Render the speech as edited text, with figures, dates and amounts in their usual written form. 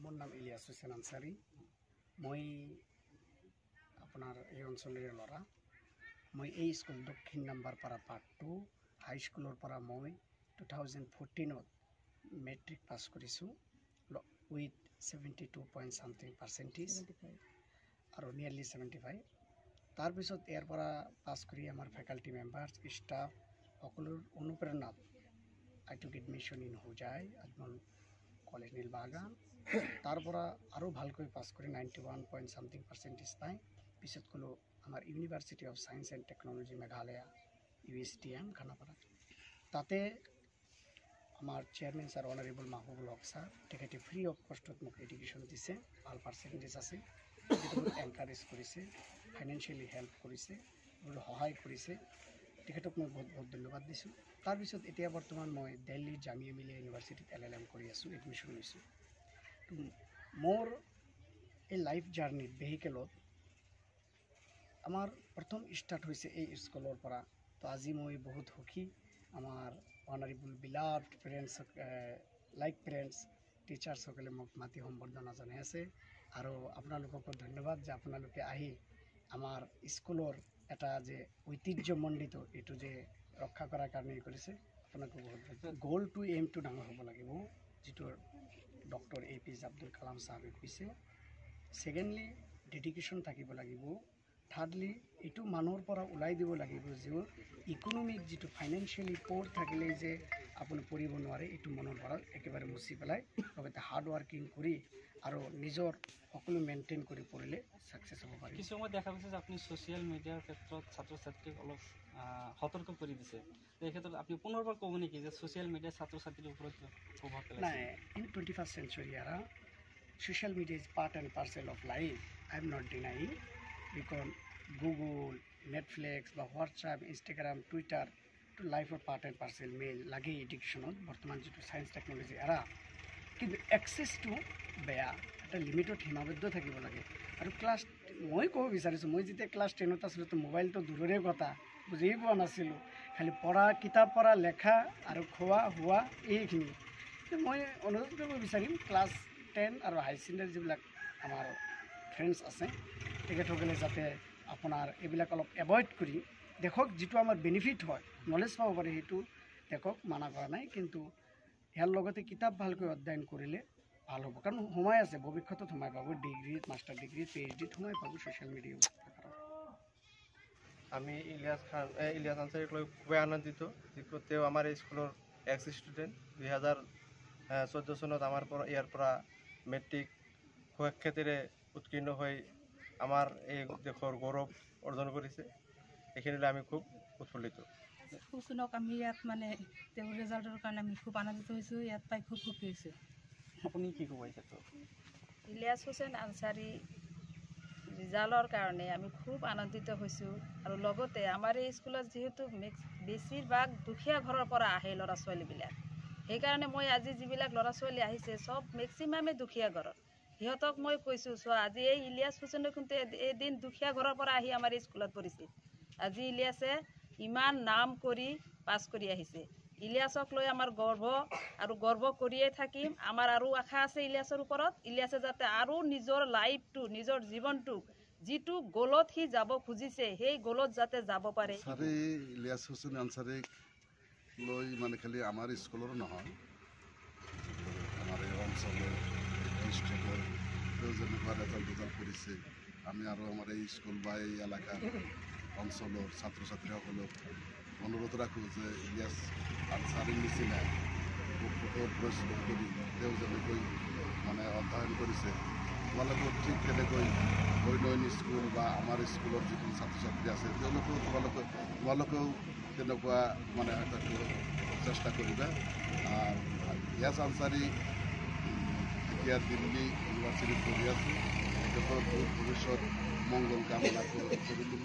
মোর নাম ইলিয়াস হোসেন আনসারি। মই আপনার এই অঞ্চলের লড়া। মই এই স্কুল দক্ষিণ নাম্বারপাড়া পার্ট 2 হাই স্কুলের পৰা মই 2014 মেট্ৰিক পাস কৰিছোঁ উইথ 72.something% আৰু নিয়াৰলি 75। তাৰপিছত ইয়াৰ পৰা পাস কৰি আমাৰ ফেকাল্টি মেম্বাৰ্ছ ষ্টাফ সকলোৰ অনুপ্ৰেৰণাত I took admission in Hojai, Admon College Nilbagan. তাৰ পৰা আৰু ভালকৈ পাস কৰি 91.something% পাই পিছত কলো আমাৰ university of science and technology Meghalaya USTM Khanapara. তাতে আমাৰ চেয়াৰমেন স্যাৰ অনাৰেবল মাহবুবুল হক স্যাৰ তেখেতে ফ্ৰী অফ কষ্টত মোক এডুকেশ্যন দিছে, ভাল পাৰ্চেণ্টেজ আছে, এনকাৰেজ কৰিছে, ফাইনেন্সিয়েলি হেল্প কৰিছে, সহায় কৰিছে। তেখেতক মই বহুত বহুত ধন্যবাদ দিছোঁ। তাৰপিছত এতিয়া বৰ্তমান মই দিল্লী জামিয়া মিলিয়া ইউনিভাৰ্চিটিত LLM কৰি আছোঁ, এডমিশ্যন লৈছোঁ। মোৰ এই লাইফ জাৰ্নিত ভেহিকেলত আমাৰ প্ৰথম ষ্টাৰ্ট হৈছে এই স্কুলৰ পৰা। তো আজি মই বহুত সুখী। আমাৰ honourable beloved friends like friends টিচাৰ্ছসকলে মোক মাতি সম্বৰ্ধনা জনাই আছে আৰু আপোনালোককো ধন্যবাদ যে আপোনালোকে আহি আমাৰ স্কুলৰ এটা যে ঐতিহ্যমণ্ডিত এইটো যে ৰক্ষা কৰাৰ কাৰণে কৰিছে। আপোনালোকক বহুত গ'ল টু এইমটো ডাঙৰ হ'ব লাগিব, যিটো ডক্টৰ APJ আব্দুল কালাম চাহাবে কৈছে। ছেকেণ্ডলি ডেডিকেশ্যন থাকিব লাগিব। থাৰ্ডলি এইটো মানুহৰ পৰা ওলাই দিব লাগিব যে ইকনমিক যিটো ফাইনেন্সিয়েলি প'ৰ থাকিলে যে আপুনি পঢ়িব নোৱাৰে, এইটো মনৰ পৰা একেবাৰে মুচি পেলাই লগতে হাৰ্ড ৱাৰ্কিং কৰি আৰু নিজৰ সকলো মেইনটেইন কৰি পঢ়িলে ছাকচেছ হ'ব পাৰে। কিছু সময় দেখা গৈছে যে আপুনি ছ'চিয়েল মিডিয়াৰ ক্ষেত্ৰত ছাত্ৰ ছাত্ৰীক অলপ সতৰ্ক কৰি দিছে। এই ক্ষেত্ৰত আপুনি পুনৰবাৰ ক'ব নেকি যে ছ'চিয়েল মিডিয়া ছাত্ৰ ছাত্ৰীৰ ওপৰত প্ৰভাৱ পেলাইছে? নাই, in 21st century era, social media is part and parcel of life. I am not denying, because Google, Netflix, বা হোৱাটছআপ, ইনষ্টাগ্ৰাম, টুইটাৰ to লাইফৰ পাৰ্ট এণ্ড পাৰ্চেল মেইল লাগে এডুকেশ্যনত বৰ্তমান যিটো ছায়েন্স টেকনলজি এৰা। কিন্তু এক্সেছটো বেয়া, এটা লিমিটত সীমাবদ্ধ থাকিব লাগে। আৰু মই ক'ব বিচাৰিছোঁ, মই যেতিয়া ক্লাছ 10ত আছিলোঁ তো মোবাইলটো দূৰৰে কথা, বুজিয়ে পোৱা নাছিলোঁ। খালি পঢ়া, কিতাপ পঢ়া, লেখা আৰু খোৱা হোৱা এইখিনি। মই অনুৰোধ কৰিব বিচাৰিম ক্লাছ 10 আৰু হাই ছেকেণ্ডাৰী যিবিলাক আমাৰ ফ্ৰেণ্ডছ আছে তেখেতসকলে যাতে আপোনাৰ এইবিলাক অলপ এভইড কৰি দেখক, যিটো আমাৰ বেনিফিট হয়, নলেজ পাব পাৰে, সেইটো দেখক, মানা কৰা নাই। কিন্তু ইয়াৰ লগতে কিতাপ ভালকৈ অধ্যয়ন কৰিলে ভাল হ'ব, কাৰণ সময় আছে, ভৱিষ্যতত সময় পাব, ডিগ্ৰীত, মাষ্টাৰ ডিগ্ৰী, PhDত সময় পাব ছ'চিয়েল মিডিয়া। আমি ইলিয়াছ আনচাৰীক লৈ খুবেই আনন্দিত, যিটো তেওঁ আমাৰ এই স্কুলৰ এক্স ষ্টুডেণ্ট। 2014 চনত ইয়াৰ পৰা মেট্ৰিক সুখ্যাতিৰে উত্তীৰ্ণ হৈ আমাৰ এই দেশৰ গৌৰৱ অৰ্জন কৰিছে। এইখিনিলৈ আমি খুব উৎফুল্লিত। শুনক, আমি ইয়াত মানে তেওঁৰ ৰেজাল্টৰ কাৰণে আমি খুব আনন্দিত হৈছোঁ, ইয়াত পাই খুব সুখী হৈছোঁ। আপুনি কি ক'ব এই ক্ষেত্ৰত? ইলিয়াছ হোসেন আনসাৰী ৰিজাল্টৰ কাৰণে আমি খুব আনন্দিত হৈছোঁ। আৰু লগতে আমাৰ এই স্কুলত যিহেতু বেছিভাগ দুখীয়া ঘৰৰ পৰা আহে ল'ৰা ছোৱালীবিলাক, সেইকাৰণে মই আজি যিবিলাক ল'ৰা ছোৱালী আহিছে চব মেক্সিমামে দুখীয়া ঘৰৰ। সিহঁতক মই কৈছোঁ, চোৱা আজি এই ইলিয়াছ হোসেনে কিন্তু এদিন দুখীয়া ঘৰৰ পৰা আহি আমাৰ এই স্কুলত পঢ়িছিল। আজি ইলিয়াছে ইমান নাম কৰি পাছ কৰি আহিছে। ইলিয়াছক লৈ আমাৰ গৰ্ব আৰু গৰ্ব কৰিয়ে থাকিম। আমাৰ আৰু আশা আছে ইলিয়াছৰ ওপৰত, ইলিয়াছে যাতে আৰু নিজৰ লাইফটো, নিজৰ জীৱনটোক যিটো গ'লত সি যাব খুজিছে সেই গ'লত যাতে যাব পাৰে। ইলিয়াছ হোসেন আনসাৰীক লৈ মানে খালি আমাৰ স্কুলৰ নহয়, আমাৰ এই অঞ্চলৰ ডিষ্ট্ৰিক্টৰ যেনেকুৱা ৰেজাল্ট কৰিছে, আমি আৰু আমাৰ এই স্কুল বা এই এলেকাৰ অঞ্চলৰ ছাত্ৰ ছাত্ৰীসকলক অনুৰোধ ৰাখোঁ যে ইলিয়াছ আনসাৰীৰ নিচিনা কঠোৰ পৰিশ্ৰম কৰি তেওঁ যেনেকৈ মানে অধ্যয়ন কৰিছে, তোমালোকেও ঠিক তেনেকৈ অন্য স্কুল বা আমাৰ স্কুলৰ যিখিনি ছাত্ৰ ছাত্ৰী আছে তোমালোকেও তেনেকুৱা মানে এটা চেষ্টা কৰিবা। ইলিয়াছ আনসাৰী এতিয়া দিল্লী ইউনিভাৰ্চিটিত পঢ়ি আছে, তেখেতৰ ভৱিষ্যত মংগল কামনা কৰিলোঁ।